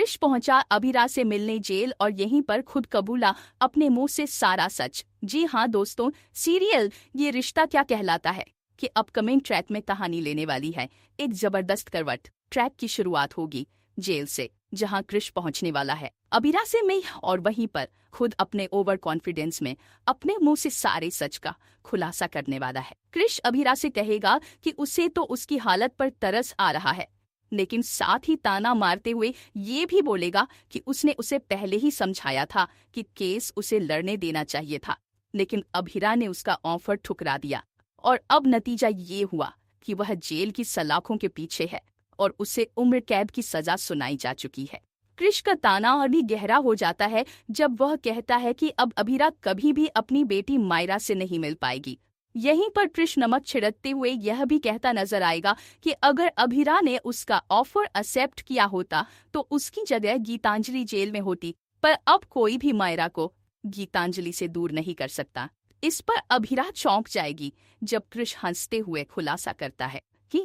कृष पहुंचा अभिरा से मिलने जेल और यहीं पर खुद कबूला अपने मुंह से सारा सच। जी हाँ दोस्तों, सीरियल ये रिश्ता क्या कहलाता है कि अपकमिंग ट्रैक में कहानी लेने वाली है एक जबरदस्त करवट। ट्रैक की शुरुआत होगी जेल से, जहां कृष पहुंचने वाला है अभिरा से मिल और वहीं पर खुद अपने ओवर कॉन्फिडेंस में अपने मुंह से सारे सच का खुलासा करने वाला है। कृष अभिरा से कहेगा कि उसे तो उसकी हालत पर तरस आ रहा है, लेकिन साथ ही ताना मारते हुए ये भी बोलेगा कि उसने उसे पहले ही समझाया था कि केस उसे लड़ने देना चाहिए था, लेकिन अभिरा ने उसका ऑफर ठुकरा दिया और अब नतीजा ये हुआ कि वह जेल की सलाखों के पीछे है और उसे उम्र कैद की सजा सुनाई जा चुकी है। कृष का ताना और भी गहरा हो जाता है जब वह कहता है कि अब अभिरा कभी भी अपनी बेटी मायरा से नहीं मिल पाएगी। यहीं पर कृष नमक छिड़कते हुए यह भी कहता नजर आएगा कि अगर अभिरा ने उसका ऑफर एक्सेप्ट किया होता तो उसकी जगह गीतांजलि जेल में होती, पर अब कोई भी मायरा को गीतांजलि से दूर नहीं कर सकता। इस पर अभिरा चौंक जाएगी जब कृष हंसते हुए खुलासा करता है कि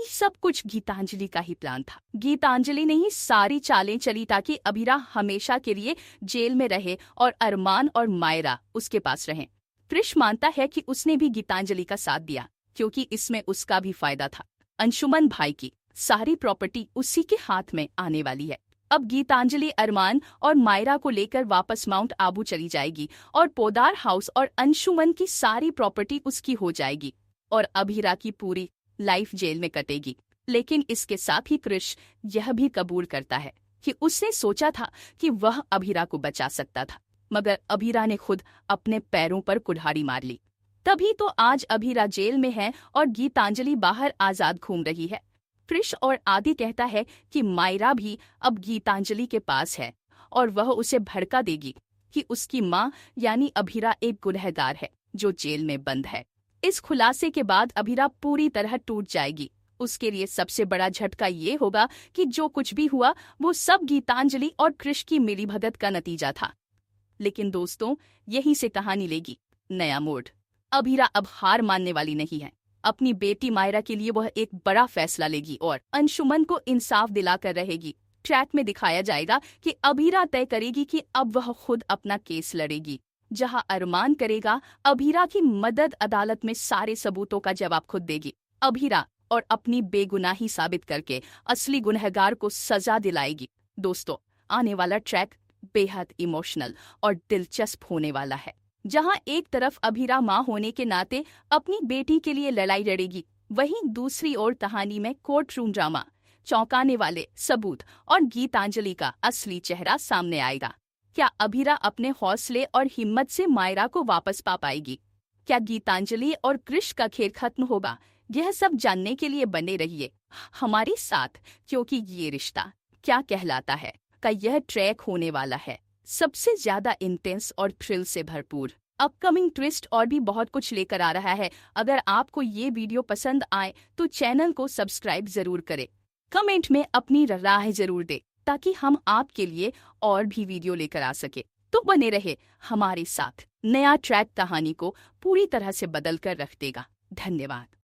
सब कुछ गीतांजलि का ही प्लान था। गीतांजलि ने ही सारी चालें चली ताकि अभिरा हमेशा के लिए जेल में रहे और अरमान और मायरा उसके पास रहें। कृष मानता है कि उसने भी गीतांजलि का साथ दिया क्योंकि इसमें उसका भी फायदा था। अंशुमन भाई की सारी प्रॉपर्टी उसी के हाथ में आने वाली है। अब गीतांजलि अरमान और मायरा को लेकर वापस माउंट आबू चली जाएगी और पोदार हाउस और अंशुमन की सारी प्रॉपर्टी उसकी हो जाएगी और अभिरा की पूरी लाइफ जेल में कटेगी। लेकिन इसके साथ ही कृष यह भी कबूल करता है कि उसने सोचा था कि वह अभिरा को बचा सकता था, मगर अभिरा ने खुद अपने पैरों पर कुल्हाड़ी मार ली। तभी तो आज अभिरा जेल में है और गीतांजलि बाहर आजाद घूम रही है। कृष और आदि कहता है कि मायरा भी अब गीतांजलि के पास है और वह उसे भड़का देगी कि उसकी माँ यानी अभिरा एक गुनहगार है जो जेल में बंद है। इस खुलासे के बाद अभिरा पूरी तरह टूट जाएगी। उसके लिए सबसे बड़ा झटका ये होगा कि जो कुछ भी हुआ वो सब गीतांजलि और कृष की मिलीभगत का नतीजा था। लेकिन दोस्तों, यहीं से कहानी लेगी नया मोड़। अभिरा अब हार मानने वाली नहीं है। अपनी बेटी मायरा के लिए वह एक बड़ा फैसला लेगी और अंशुमन को इंसाफ दिलाकर रहेगी। ट्रैक में दिखाया जाएगा कि अभिरा तय करेगी कि अब वह खुद अपना केस लड़ेगी, जहां अरमान करेगा अभिरा की मदद। अदालत में सारे सबूतों का जवाब खुद देगी अभिरा और अपनी बेगुनाही साबित करके असली गुनहगार को सजा दिलाएगी। दोस्तों, आने वाला ट्रैक बेहद इमोशनल और दिलचस्प होने वाला है, जहां एक तरफ अभिरा मां होने के नाते अपनी बेटी के लिए लड़ाई लड़ेगी, वहीं दूसरी ओर कहानी में कोर्ट रूम ड्रामा, चौंकाने वाले सबूत और गीतांजलि का असली चेहरा सामने आएगा। क्या अभिरा अपने हौसले और हिम्मत से मायरा को वापस पा पाएगी? क्या गीतांजलि और कृष का खेल खत्म होगा? यह सब जानने के लिए बने रहिए हमारे साथ, क्योंकि ये रिश्ता क्या कहलाता है का यह ट्रैक होने वाला है सबसे ज्यादा इंटेंस और थ्रिल से भरपूर। अपकमिंग ट्विस्ट और भी बहुत कुछ लेकर आ रहा है। अगर आपको ये वीडियो पसंद आए तो चैनल को सब्सक्राइब जरूर करें, कमेंट में अपनी राय जरूर दे ताकि हम आपके लिए और भी वीडियो लेकर आ सके। तो बने रहे हमारे साथ। नया ट्रैक कहानी को पूरी तरह से बदल कर रख देगा। धन्यवाद।